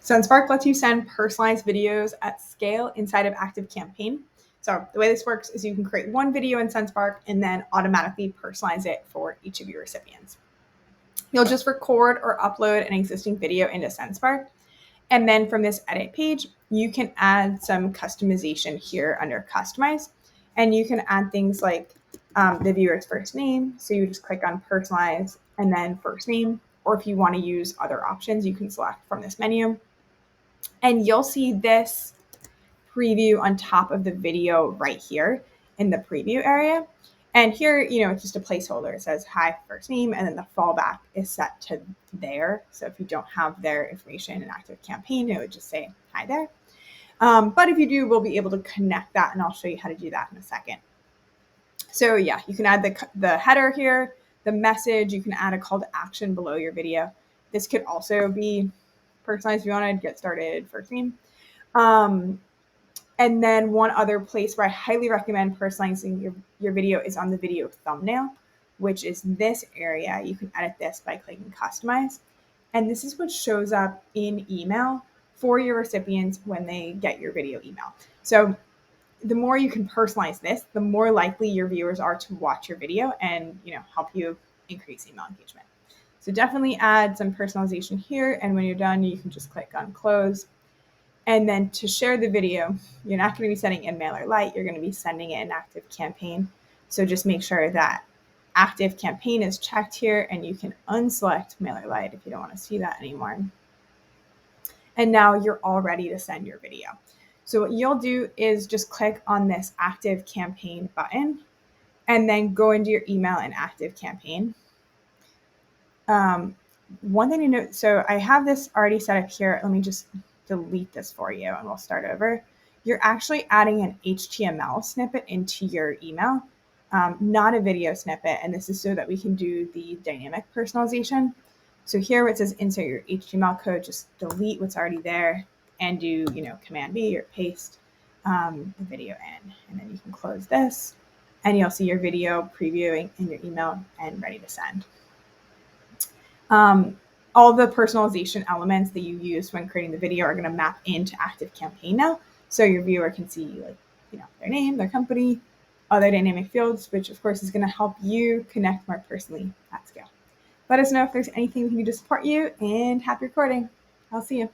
Sendspark lets you send personalized videos at scale inside of ActiveCampaign. So the way this works is you can create one video in Sendspark and then automatically personalize it for each of your recipients. You'll just record or upload an existing video into Sendspark. And then from this edit page, you can add some customization here under customize. And you can add things like the viewer's first name. So you just click on personalize and then first name. Or if you want to use other options, you can select from this menu. And you'll see this preview on top of the video right here in the preview area. And here, it's just a placeholder. It says hi, first name, and then the fallback is set to there. So if you don't have their information in ActiveCampaign, it would just say hi there. But if you do, we'll be able to connect that, and I'll show you how to do that in a second. So yeah, you can add the header here, the message. You can add a call to action below your video. This could also be personalized if you want to get started, first name. And then one other place where I highly recommend personalizing your video is on the video thumbnail, which is this area. You can edit this by clicking customize. And this is what shows up in email for your recipients when they get your video email. So the more you can personalize this, the more likely your viewers are to watch your video and help you increase email engagement. So definitely add some personalization here. And when you're done, you can just click on close. And then to share the video, you're not going to be sending in MailerLite. You're going to be sending it in ActiveCampaign. So just make sure that ActiveCampaign is checked here, and you can unselect MailerLite if you don't want to see that anymore. And now you're all ready to send your video. So what you'll do is just click on this ActiveCampaign button and then go into your email in ActiveCampaign. One thing to note, so I have this already set up here. Let me just delete this for you and we'll start over. You're actually adding an HTML snippet into your email, not a video snippet. And this is so that we can do the dynamic personalization. So here where it says insert your HTML code, just delete what's already there and do, Command V or paste the video in. And then you can close this and you'll see your video previewing in your email and ready to send. All the personalization elements that you used when creating the video are going to map into ActiveCampaign now. So your viewer can see their name, their company, other dynamic fields, which of course is going to help you connect more personally at scale. Let us know if there's anything we can do to support you, and happy recording. I'll see you.